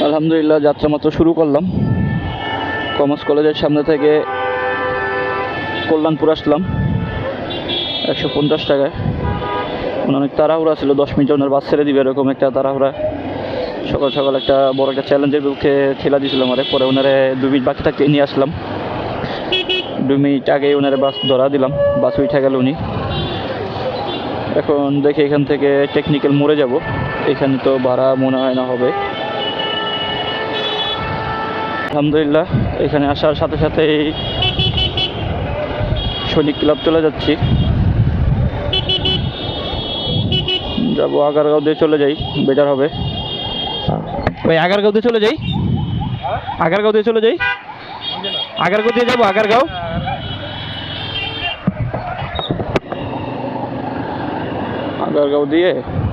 আলহামদুলিল্লাহ যাত্রা মাত্র শুরু করলাম। কমার্স কলেজের সামনে থেকে কল্যাণপুর আসলাম 150 টাকায়। অনেক তাড়াহুড়া ছিল, 10 মিনিট ওনার বাস ছেড়ে দিবে এরকম একটা তাড়াহুড়া। সকাল সকাল একটা বড় একটা চ্যালেঞ্জের বুকে ঠেলা দিয়েছিল আমার। পরে ওনারে 2 মিনিট বাকি থাকতে নিয়ে আসলাম। 2 মিনিট আগে ওনারে বাস ধরা দিলাম, বাস উঠে গেল উনি। এখন দেখি এখান থেকে টেকনিক্যাল মোড়ে যাব। এখানে তো ভাড়া মনে হয় না হবে। আলহামদুলিল্লাহ এখানে আসার সাথে সাথেই সৈনিক ক্লাব চলে যাচ্ছি। যাবো আগারগাঁও দিয়ে চলে যাই, বেটার হবে। ওই আগারগাঁও দিয়ে চলে যাই, আগারগাঁও দিয়ে চলে যাই, আগারগাঁও দিয়ে যাবো। আগারগাঁও আগারগাঁও দিয়ে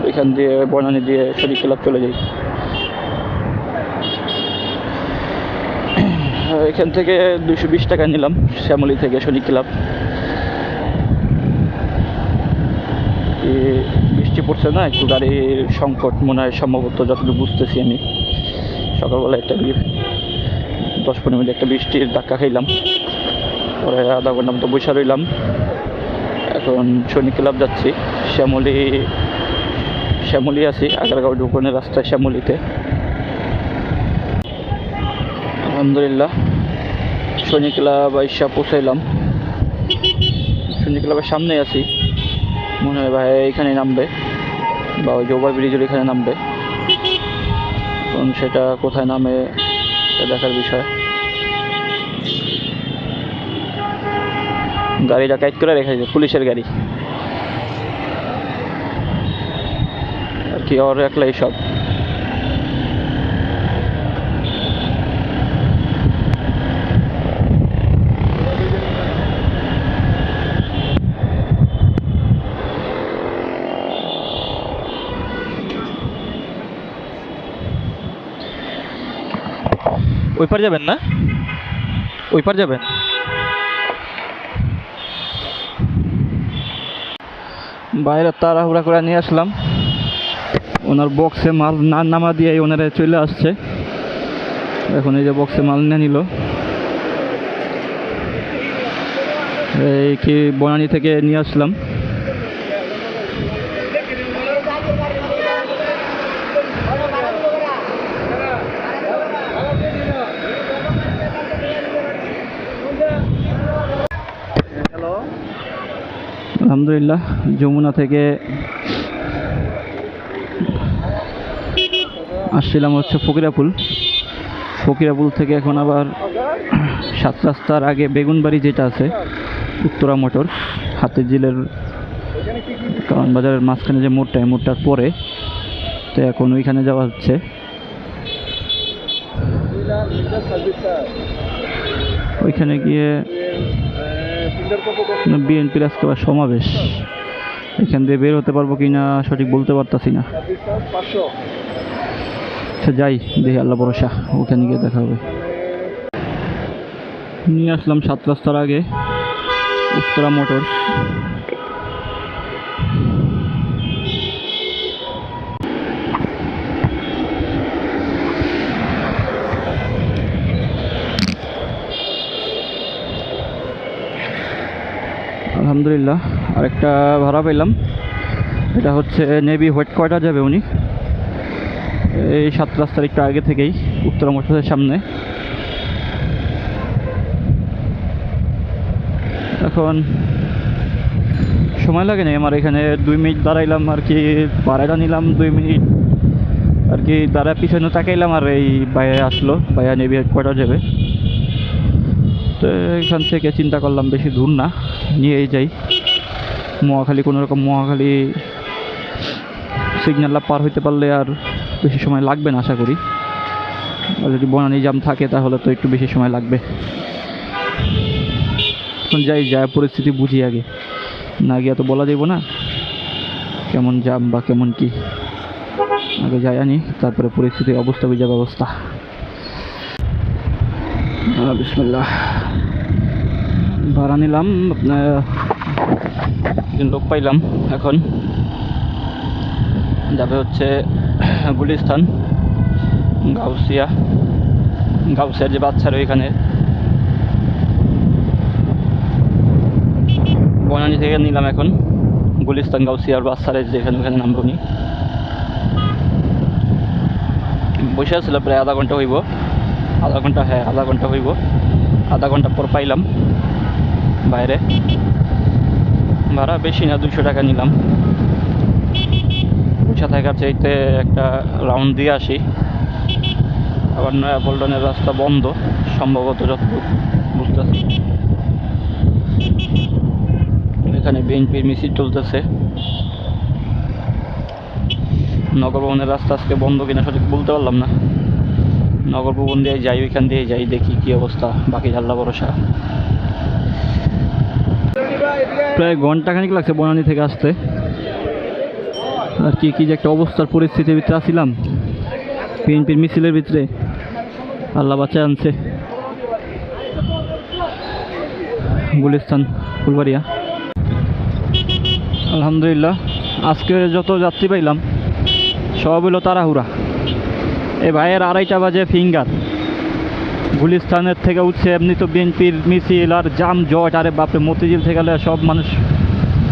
ওইখান দিয়ে বনানী দিয়ে সৈনিক ক্লাব চলে যাই। এখান থেকে 220 টাকা নিলাম শ্যামলী থেকে সৈনিক ক্লাব। বৃষ্টি পড়ছে না, একটু গাড়ির সংকট মনে হয় সম্ভবত, যতটুকু বুঝতেছি আমি। সকালবেলা একটা 10-15 মিনিট একটা বৃষ্টির ধাক্কা খাইলাম, পরে আধা ঘন্টা মতো বসে রইলাম। এখন সৈনিক ক্লাব যাচ্ছি। শ্যামলী আছি, আগারগাঁও ঢুকনের রাস্তায় শ্যামলীতে। আলহামদুলিল্লাহ সৈনিক ক্লাব আইসা পৌঁছাইলাম। সৈনিক ক্লাবের সামনে আছি, মনে হয় ভাই এখানে নামবে, বা ওই যে ওভারব্রিজের এখানে নামবে। এখন সেটা কোথায় নামে সেটা দেখার বিষয়। গাড়িটা কাইট করে রেখেছে, পুলিশের গাড়ি আর কি, ওর একলাই সব। ওই পার যাবেন না, ওই পার যাবেন। বাইরে তাড়াহুড়া করে নিয়ে আসলাম। ওনার বক্সে মাল না নামা দিয়ে ওনারা চলে আসছে। এখন এই যে বক্সে মাল নিয়ে নিল। এই কি বনানী থেকে নিয়ে আসলাম। আলহামদুলিল্লাহ যমুনা থেকে আসছিলাম হচ্ছে ফকিরাপুল থেকে এখন আবার 7 রাস্তার আগে বেগুনবাড়ি যেটা আছে, উত্তরা মোটর, হাতের জিলের কারণ বাজারের মাঝখানে যে মোড়টা, এই মোড়টার পরে। তো এখন ওইখানে যাওয়া হচ্ছে। ওইখানে গিয়ে বিএনপির আজকে আবার সমাবেশ, এখান দিয়ে বের হতে পারবো কিনা সঠিক বলতে পারতাছি না। আচ্ছা যাই, দেখি আল্লাহ ভরসা, ওখানে গিয়ে দেখা হবে। নিয়ে আসলাম 7 রাস্তার আগে উত্তরা মোটর। আলহামদুলিল্লাহ আরেকটা ভাড়া পেলাম। এটা হচ্ছে নেভি হোয়াইট কোয়ার্টার যাবে উনি, এই 7 রাস্তার একটু আগে থেকেই উত্তরা মোটরের সামনে। এখন সময় লাগে না আমার, এখানে 2 মিনিট দাঁড়াইলাম আর কি, ভাড়াটা নিলাম 2 মিনিট আর কি, দাঁড়া পিছনে তাকাইলাম আর এই বাইরে আসলো, বাইরে নেভি হোয়াইট কোয়ার্টার যাবে। তো এখান থেকে চিন্তা করলাম বেশি দূর না, নিয়েই যাই। মহাখালী কোনোরকম মহাখালী সিগন্যালটা পার হইতে পারলে আর বেশি সময় লাগবে না আশা করি। আর যদি বনানী জাম থাকে তাহলে তো একটু বেশি সময় লাগবে। এখন যাই, যায় পরিস্থিতি বুঝি আগে, না গিয়ে তো বলা যাইব না কেমন জাম বা কেমন কি। আগে যাই আনি, তারপরে পরিস্থিতির অবস্থা বুঝা ব্যবস্থা। বিসমিল্লাহ ভাড়া নিলাম, আপনার লোক পাইলাম। এখন যাবে হচ্ছে গুলিস্তান। গাউসিয়া, গাউসিয়ার যে বাচ্চারা ওইখানে বনানী থেকে নিলাম। এখন গুলিস্তান গাউসিয়ার বাচ্চারা যেখানে ওখানে নামবো নি। বসে আসছিল প্রায় আধা ঘন্টা হইব, আধা ঘন্টা, হ্যাঁ আধা ঘন্টা হইব। আধা ঘন্টা পর পাইলাম বাইরে। ভাড়া বেশি না, 200 টাকা নিলাম। বসে থাকার চাইতে একটা রাউন্ড দিয়ে আসি। আবার নয়াপল্টনের রাস্তা বন্ধ সম্ভবত, যতটুকু বুঝতেছি। এখানে বিএনপির মিছিল চলতেছে। নগর ভবনের রাস্তা আজকে বন্ধ কিনা সঠিক বলতে পারলাম না। নগর ভবন দিয়ে যাই, ওইখান দিয়ে যাই, দেখি কি অবস্থা, বাকি আল্লাহ ভরসা। প্রায় ঘন্টাখানিক লাগছে বনানী থেকে আসতে। আর কি কি যে একটা অবস্থার পরিস্থিতির ভিতরে আসছিলাম, বিএনপির মিছিলের ভিতরে, আল্লাহ বাঁচায় আনছে। গুলিস্তান ফুলবাড়িয়া। আলহামদুলিল্লাহ আজকে যত যাত্রী পাইলাম সব হলো তাড়াহুড়া। এই ভাইয়ের 2:30 বাজে ফিঙ্গার গুলিস্তানের থেকে উঠছে। এমনি তো বিএনপির মিছিল আর জাম জট, আরে বাপরে, মতিঝিল থেকে গেলে সব মানুষ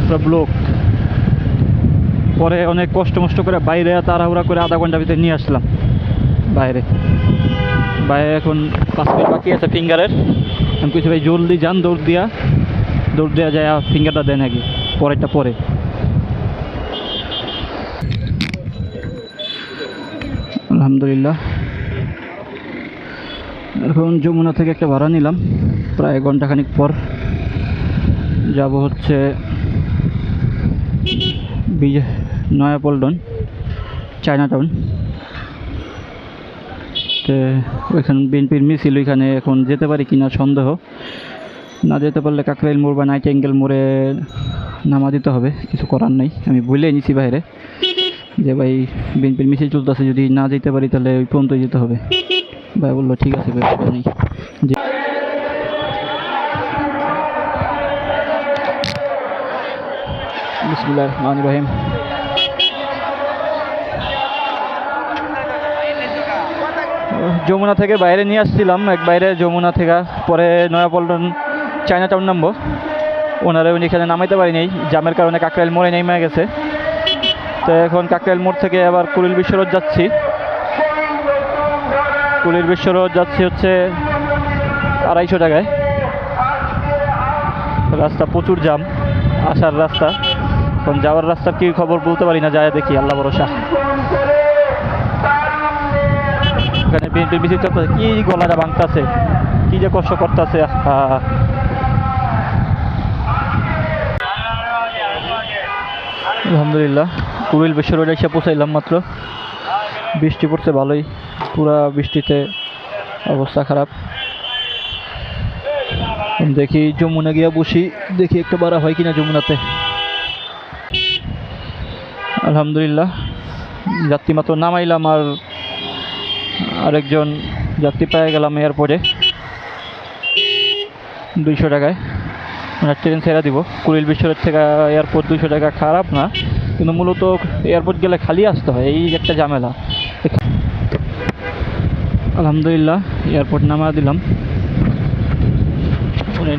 সব লোক। পরে অনেক কষ্ট মষ্ট করে বাইরে তাড়াহুড়া করে আধা ঘন্টার ভিতরে নিয়ে আসলাম বাইরে। এখন 5 মিনিট বাকি আছে ফিঙ্গারের। আমি কিছু ভাই জলদি যান, দৌড় দেওয়া যায়, ফিঙ্গারটা দেয় নাকি পরেরটা পরে। আলহামদুলিল্লাহ এখন যমুনা থেকে একটা ভাড়া নিলাম। প্রায় ঘন্টাখানিক পর যাব হচ্ছে নয়াপল্টন, চায়নাটাউন। তো ওইখানে বিএনপির মিছিল, ওইখানে এখন যেতে পারি কিনা সন্দেহ। না যেতে পারলে কাকরাইল মোড় বা নাইটিঙ্গেল মোড়ে নামা দিতে হবে, কিছু করার নাই। আমি বলে নিছি বাইরে যে ভাই বিএনপির মিছিল চলতেছে, যদি না যেতে পারি তাহলে ওই পর্যন্তই যেতে হবে। ভাই বললো ঠিক আছে, ব্যবস্থা নেই। বিসমিল্লাহির রহমানির রহিম। যমুনা থেকে বাইরে নিয়ে আসছিলাম, এক বাইরে যমুনা থেকে, পরে নয়াপল্টন চায়নাটাউন নামবো। ওনারা এখানে নামাইতে পারি নাই, জামের কারণে কাকরাইল মোড়ে নেমে গেছে। তো এখন কাকরাইল মোড় থেকে আবার কুড়িল বিশ্ব রোড যাচ্ছি। কুড়িল বিশ্ব রোড যাচ্ছি হচ্ছে 250 টাকায়। রাস্তা প্রচুর জাম, আসার রাস্তা। এখন যাওয়ার রাস্তার কি খবর বলতে পারি না, যায় দেখি আল্লাহ ভরসা। এখানে বিএনপির মিছিল চলতেছে, কি গলাটা ভাঙতেছে, কি যে কষ্ট করতেছে। আলহামদুলিল্লাহ কুড়িল বিশ্ব রোডে এসে পৌঁছাইলাম মাত্র। বৃষ্টি পড়ছে ভালোই, পুরা বৃষ্টিতে অবস্থা খারাপ। দেখি যমুনা গিয়া বসি, দেখি একটা ভাড়া হয় কিনা যমুনাতে। আলহামদুলিল্লাহ যাত্রী মাত্র নামাইলাম, আর আরেকজন যাত্রী পেয়ে গেলাম এয়ারপোর্টে 200 টাকায়। মানে ট্রেন ছেড়ে দিব কুড়িল বিশ্বের থেকে এয়ারপোর্ট। 200 টাকা খারাপ না, কিন্তু মূলত এয়ারপোর্ট গেলে খালি আসতে হয়, এই একটা ঝামেলা। আলহামদুলিল্লাহ এয়ারপোর্ট নামা দিলাম।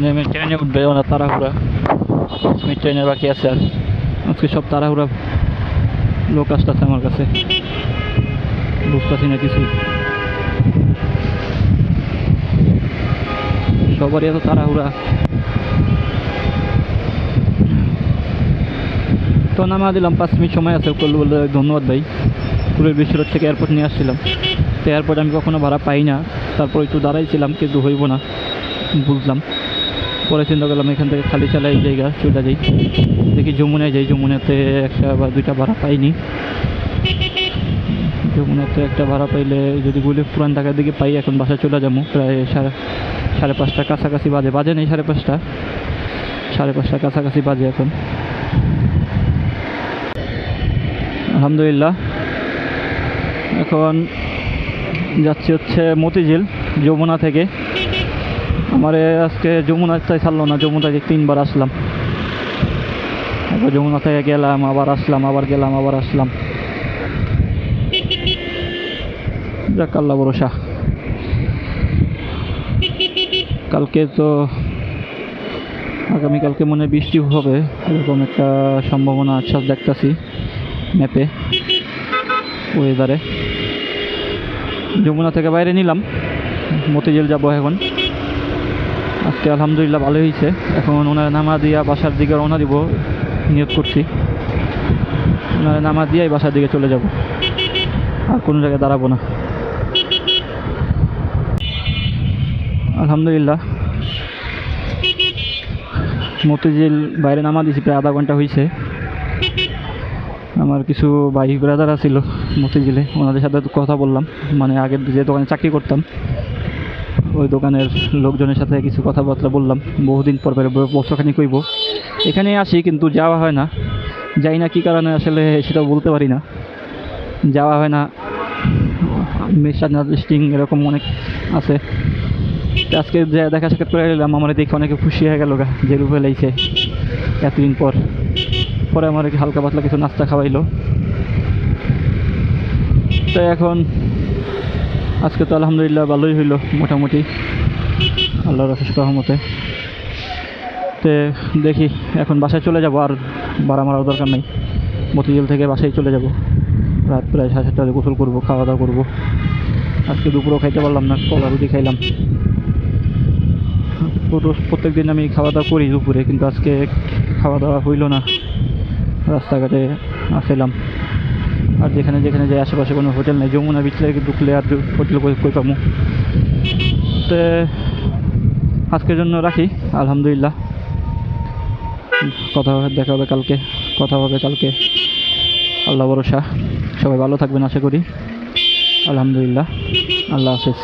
নেমে ট্রেনে উঠবে, ওনার তাড়াহুড়া, 5 মিনিট ট্রেনের বাকি আছে। আর আজকে সব তাড়াহুড়া লোক আসতেছে আমার কাছে, বুঝতেছি না কিছু। সবারই এত তাড়াহুড়া। তো নামা দিলাম, 5 মিনিট সময় আছে। বলে ধন্যবাদ ভাই। কুড়িল বিশ্ব রোড থেকে এয়ারপোর্ট নিয়ে আসছিলাম। তো এয়ারপোর্ট আমি কখনো ভাড়া পাই না, তারপর একটু দাঁড়াইছিলাম, কিন্তু হইব না বুঝলাম। পরে চিন্তা করলাম এখান থেকে খালি চালাই জায়গা চলে যাই, দেখি যমুনায় যাই। যমুনাতে একটা বা 2টা ভাড়া পাইনি। যমুনাতে একটা ভাড়া পাইলে যদি পুরান ঢাকার দিকে পাই, এখন বাসায় চলে যাবো। প্রায় 5:30 কাছাকাছি বাজে নেই, 5:30 কাছাকাছি বাজে এখন। আলহামদুলিল্লাহ এখন যাচ্ছি হচ্ছে মতিঝিল যমুনা থেকে। আমার আজকে যমুনাতে ছাড়লো না, যমুনা থেকে 3বার আসলাম। যমুনা থেকে গেলাম, আবার আসলাম, আবার গেলাম, আবার আসলাম। যাক, আল্লাহ ভরসা। কালকে তো আগামীকালকে মনে হয় বৃষ্টি হবে, এরকম একটা সম্ভাবনা আশ্বাস দেখতাছি ম্যাপে, ওয়েদারে। যমুনা থেকে বাইরে নিলাম, মতিঝিল যাব এখন। আজকে আলহামদুলিল্লাহ ভালো হয়েছে। এখন ওনারা নামা দিয়া বাসার দিকে রওনা দিব নিয়ত করছি। ওনারা নামা দিয়াই বাসার দিকে চলে যাব, আর কোনো জায়গায় দাঁড়াবো না। আলহামদুলিল্লাহ মতিঝিল বাইরে নামা দিয়েছি, প্রায় আধা ঘন্টা হয়েছে। আমার কিছু ভাই ব্রাদার ছিল মতিঝিলে, ওনাদের সাথে কথা বললাম, মানে আগের যে দোকানে চাকরি করতাম ওই দোকানের লোকজনের সাথে কিছু কথাবার্তা বললাম। বহুদিন পর বছরখানিক হইব এখানে আসি, কিন্তু যাওয়া হয় না। যাই না কী কারণে আসলে সেটা বলতে পারি না, যাওয়া হয় না। মিসআন্ডারস্ট্যান্ডিং এরকম অনেক আছে। আজকে দেখা সাক্ষাৎ করে গেলাম, আমার দেখে অনেকে খুশি হয়ে গেল গা, যে রূপে লাইছে এতদিন পর। পরে আমার হালকা পাতলা কিছু নাস্তা খাওয়াইলো। তো এখন আজকে তো আলহামদুলিল্লাহ ভালোই হইলো মোটামুটি, আল্লাহর অশেষ রহমতে। তো দেখি এখন বাসায় চলে যাব, আর ভাড়া মারার দরকার নেই। মতিঝিল থেকে বাসায় চলে যাব। রাত প্রায় 7:30 গোসল করবো, খাওয়া দাওয়া করবো। আজকে দুপুরও খাইতে পারলাম না, কলা রুটি খাইলাম। প্রত্যেক দিন আমি খাওয়া দাওয়া করি দুপুরে, কিন্তু আজকে খাওয়া দাওয়া হইল না। রাস্তাঘাটে আসলাম, আর যেখানে যেখানে যাই আশেপাশে কোনো হোটেল নেই। যমুনা বিচলে ঢুকলে আর হোটেল কই পাবো। তো আজকের জন্য রাখি, আলহামদুলিল্লাহ। দেখা হবে কালকে, কথা হবে কালকে, আল্লাহ ভরসা। সবাই ভালো থাকবেন আশা করি। আলহামদুলিল্লাহ, আল্লাহ হাফেজ।